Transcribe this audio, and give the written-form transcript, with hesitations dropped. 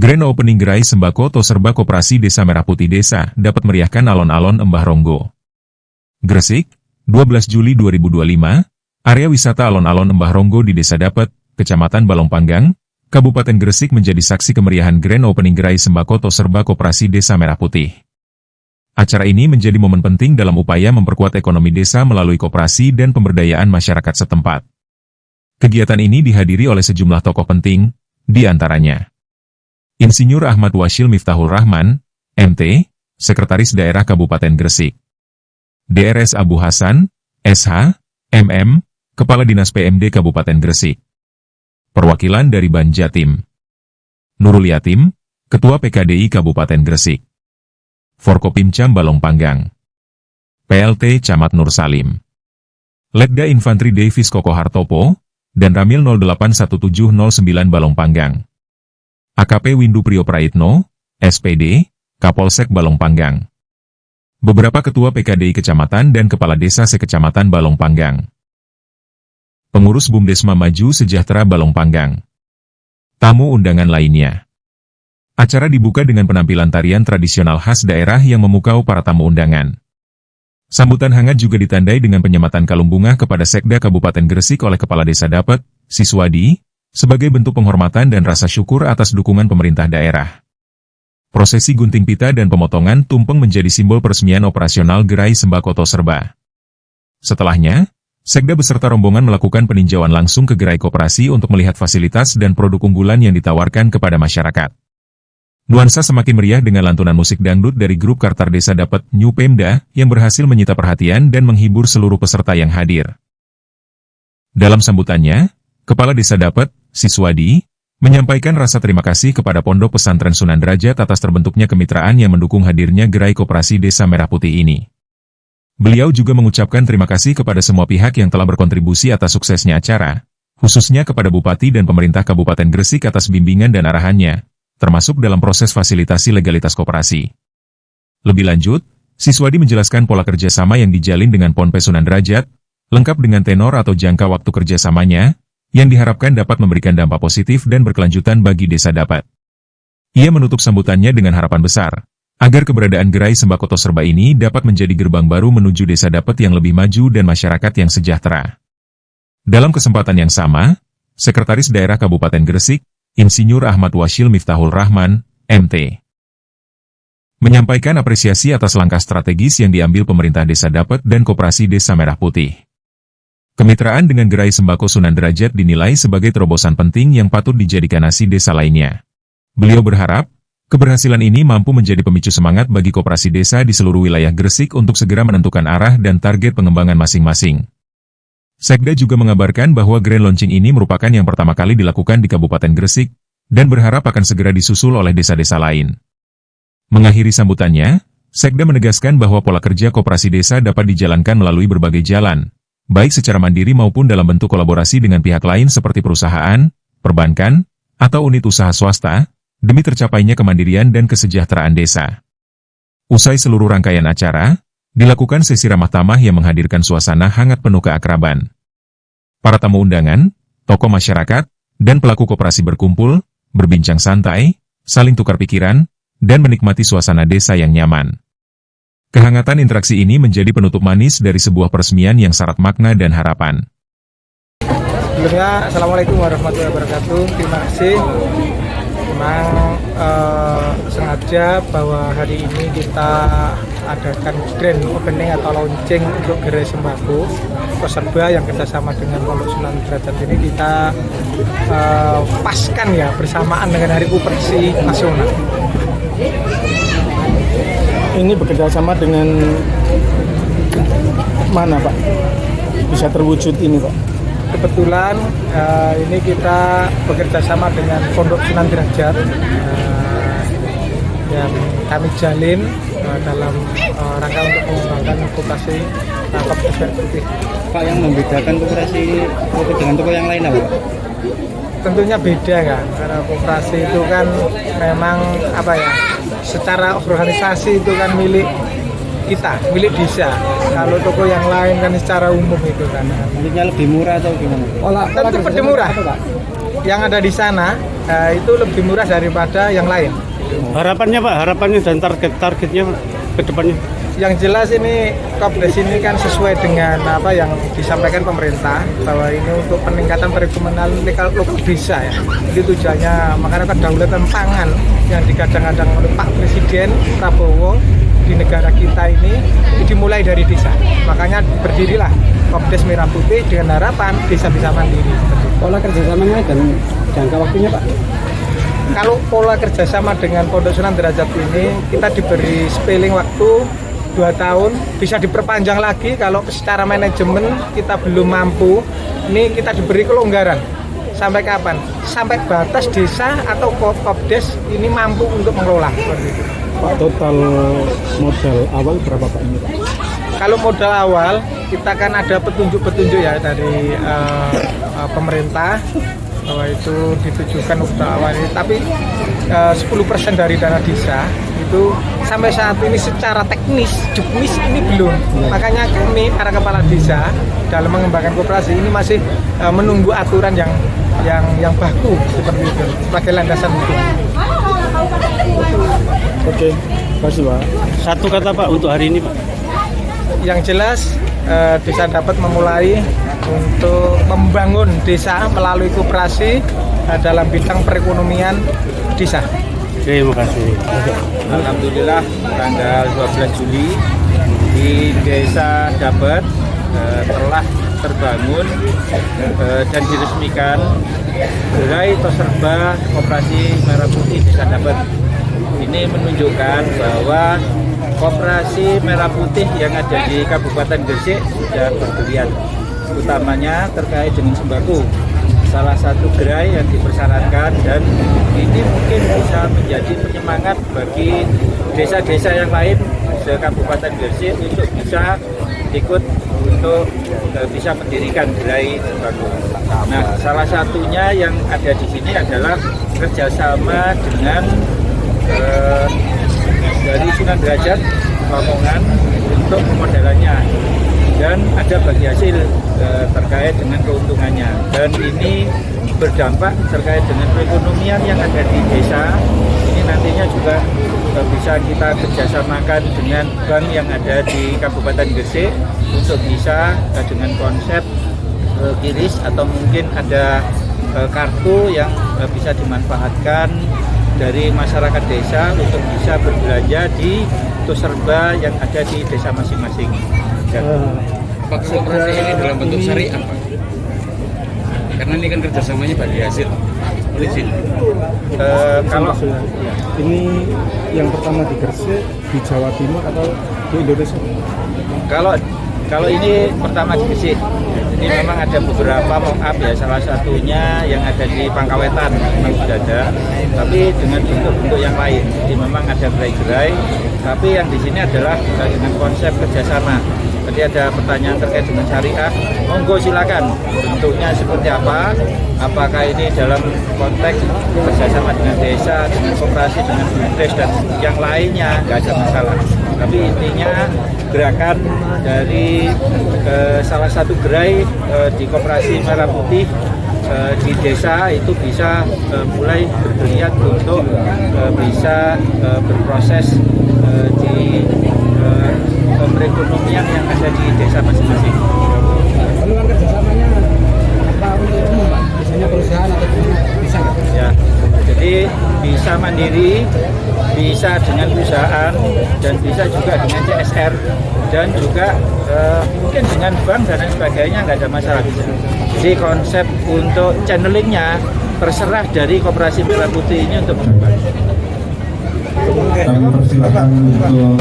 Grand Opening Gerai Sembako Toserba Koperasi Desa Merah Putih Desa dapat meriahkan alon-alon Embah Ronggo. Gresik, 12 Juli 2025, area wisata alon-alon Embah Ronggo di Desa Dapet, Kecamatan Balong Panggang, Kabupaten Gresik menjadi saksi kemeriahan Grand Opening Gerai Sembako Toserba Koperasi Desa Merah Putih. Acara ini menjadi momen penting dalam upaya memperkuat ekonomi desa melalui koperasi dan pemberdayaan masyarakat setempat. Kegiatan ini dihadiri oleh sejumlah tokoh penting, di antaranya Insinyur Ahmad Wasyil Miftahul Rahman, MT, Sekretaris Daerah Kabupaten Gresik. DRS Abu Hasan, SH, MM, Kepala Dinas PMD Kabupaten Gresik. Perwakilan dari Ban Jatim. Nurul Yatim, Ketua PKDI Kabupaten Gresik. Forkopimcam Balong Panggang. PLT Camat Nur Salim. Letda Infantri Davis Koko Hartopo, dan Ramil 081709 Balong Panggang. AKP Windu Priyo Praitno, SPD, Kapolsek Balong Panggang. Beberapa ketua PKDI Kecamatan dan Kepala Desa Sekecamatan Balong Panggang. Pengurus Bumdesma Maju Sejahtera Balong Panggang. Tamu undangan lainnya. Acara dibuka dengan penampilan tarian tradisional khas daerah yang memukau para tamu undangan. Sambutan hangat juga ditandai dengan penyematan kalung bunga kepada Sekda Kabupaten Gresik oleh Kepala Desa Dapet, Siswadi, sebagai bentuk penghormatan dan rasa syukur atas dukungan pemerintah daerah. Prosesi gunting pita dan pemotongan tumpeng menjadi simbol peresmian operasional Gerai Sembako Toserba. Setelahnya, Sekda beserta rombongan melakukan peninjauan langsung ke gerai koperasi untuk melihat fasilitas dan produk unggulan yang ditawarkan kepada masyarakat. Nuansa semakin meriah dengan lantunan musik dangdut dari grup Kartar Desa Dapet New Pemda yang berhasil menyita perhatian dan menghibur seluruh peserta yang hadir. Dalam sambutannya, Kepala Desa Dapet, Siswadi, menyampaikan rasa terima kasih kepada Pondok Pesantren Sunan Derajat atas terbentuknya kemitraan yang mendukung hadirnya Gerai Koperasi Desa Merah Putih ini. Beliau juga mengucapkan terima kasih kepada semua pihak yang telah berkontribusi atas suksesnya acara, khususnya kepada Bupati dan pemerintah Kabupaten Gresik atas bimbingan dan arahannya, termasuk dalam proses fasilitasi legalitas koperasi. Lebih lanjut, Siswadi menjelaskan pola kerjasama yang dijalin dengan Ponpes Sunan Derajat, lengkap dengan tenor atau jangka waktu kerjasamanya, yang diharapkan dapat memberikan dampak positif dan berkelanjutan bagi Desa Dapet. Ia menutup sambutannya dengan harapan besar, agar keberadaan Gerai Sembako Toserba ini dapat menjadi gerbang baru menuju Desa Dapet yang lebih maju dan masyarakat yang sejahtera. Dalam kesempatan yang sama, Sekretaris Daerah Kabupaten Gresik, Insinyur Ahmad Wasyil Miftahul Rahman, MT, menyampaikan apresiasi atas langkah strategis yang diambil pemerintah Desa Dapet dan Koperasi Desa Merah Putih. Kemitraan dengan Gerai Sembako Sunan Derajat dinilai sebagai terobosan penting yang patut dijadikan nasi desa lainnya. Beliau berharap, keberhasilan ini mampu menjadi pemicu semangat bagi koperasi desa di seluruh wilayah Gresik untuk segera menentukan arah dan target pengembangan masing-masing. Sekda juga mengabarkan bahwa grand launching ini merupakan yang pertama kali dilakukan di Kabupaten Gresik, dan berharap akan segera disusul oleh desa-desa lain. Mengakhiri sambutannya, Sekda menegaskan bahwa pola kerja koperasi desa dapat dijalankan melalui berbagai jalan, baik secara mandiri maupun dalam bentuk kolaborasi dengan pihak lain seperti perusahaan, perbankan, atau unit usaha swasta, demi tercapainya kemandirian dan kesejahteraan desa. Usai seluruh rangkaian acara, dilakukan sesi ramah tamah yang menghadirkan suasana hangat penuh keakraban. Para tamu undangan, tokoh masyarakat, dan pelaku koperasi berkumpul, berbincang santai, saling tukar pikiran, dan menikmati suasana desa yang nyaman. Kehangatan interaksi ini menjadi penutup manis dari sebuah peresmian yang syarat makna dan harapan. Sebelumnya, Assalamualaikum warahmatullahi wabarakatuh. Terima kasih. Memang sengaja bahwa hari ini kita adakan grand opening atau launching untuk Gerai Sembako Toserba yang kerjasama dengan Pondok Sunan Derajat ini kita paskan ya bersamaan dengan Hari Koperasi Nasional. Ini bekerja sama dengan mana Pak? Bisa terwujud ini Pak? Kebetulan ini kita bekerja sama dengan Pondok Sunan Derajat yang kami jalin dalam rangka untuk mengembangkan koperasi Koperasi Putih. Pak, yang membedakan koperasi dengan toko yang lain apa Pak? Tentunya beda kan, karena koperasi itu kan memang secara organisasi itu kan milik kita, milik desa. Kalau toko yang lain kan secara umum itu kan. Miliknya lebih murah atau gimana? Tentu lebih murah. Yang ada di sana itu lebih murah daripada yang lain. Harapannya Pak, harapannya dan targetnya ke depannya. Yang jelas ini Kopdes ini kan sesuai dengan apa yang disampaikan pemerintah bahwa ini untuk peningkatan perekonomian lokal desa ya. Itu tujuannya, makanya kedaulatan pangan yang digadang-gadang oleh Pak Presiden Prabowo di negara kita ini dimulai dari desa. Makanya berdirilah Kopdes Merah Putih dengan harapan desa bisa mandiri. Pola kerjasamanya dan jangka waktunya Pak? Kalau pola kerjasama dengan Pondok Sunan Derajat ini kita diberi spelling waktu 2 tahun, bisa diperpanjang lagi kalau secara manajemen kita belum mampu. Ini kita diberi kelonggaran. Sampai kapan? Sampai batas desa atau Kopdes ini mampu untuk mengelola. Pak, total modal awal berapa Pak ini Pak? Kalau modal awal kita kan ada petunjuk-petunjuk ya dari pemerintah bahwa itu ditujukan untuk awal ini, tapi 10% dari dana desa itu sampai saat ini secara teknis juknis ini belum. Makanya kami para kepala desa dalam mengembangkan koperasi ini masih menunggu aturan yang baku seperti itu sebagai landasan hukum. Oke, kasih Pak. Satu kata Pak untuk hari ini Pak. Yang jelas desa dapat memulai untuk membangun desa melalui koperasi dalam bidang perekonomian desa. Terima kasih. Alhamdulillah tanggal 12 Juli di Desa Dapat telah terbangun dan diresmikan gerai Toserba Koperasi Merah Putih Desa Dapat. Ini menunjukkan bahwa Koperasi Merah Putih yang ada di Kabupaten Gresik sudah bergeliat, utamanya terkait dengan sembako. Salah satu gerai yang dipersyaratkan, dan ini mungkin bisa menjadi penyemangat bagi desa-desa yang lain di Kabupaten Gresik untuk bisa ikut untuk bisa mendirikan gerai sembako. Nah, salah satunya yang ada di sini adalah kerjasama dengan dari Sunan Derajat Lamongan untuk pemodalannya, dan ada bagi hasil terkait dengan keuntungannya, dan ini berdampak terkait dengan perekonomian yang ada di desa. Ini nantinya juga bisa kita kerjasamakan dengan bank yang ada di Kabupaten Gresik untuk bisa dengan konsep kiris atau mungkin ada kartu yang bisa dimanfaatkan dari masyarakat desa untuk bisa berbelanja di Toserba yang ada di desa masing-masing. Apakah koperasi ini dalam bentuk syariah Pak? Karena ini kan kerjasamanya bagi hasil izin. Kalau ini yang pertama di Gresik, di Jawa Timur atau di Indonesia? Kalau ini pertama di Gresik, ini memang ada beberapa mock-up ya, salah satunya yang ada di Pangkawetan memang sudah ada, tapi dengan bentuk-bentuk yang lain. Jadi memang ada gerai-gerai, tapi yang di sini adalah dengan konsep kerjasama. Tadi ada pertanyaan terkait dengan syariah, monggo silakan, bentuknya seperti apa, apakah ini dalam konteks kerjasama dengan desa, dengan koperasi, dengan BUMDes dan yang lainnya, nggak ada masalah. Tapi intinya gerakan dari salah satu gerai di Koperasi Merah Putih di desa itu bisa mulai bergeliat untuk bisa berproses di perekonomian yang ada di desa masing-masing. Lalu kan kerjasamanya Pak untuk umum Pak? Misalnya perusahaan atau bisa nggak? Ya, jadi bisa mandiri, bisa dengan perusahaan, dan bisa juga dengan CSR, dan juga mungkin dengan bank dan lain sebagainya, nggak ada masalah bisa. Jadi konsep untuk channelingnya terserah dari Koperasi Merah Putih ini untuk mengembangkan. Kami persilakan untuk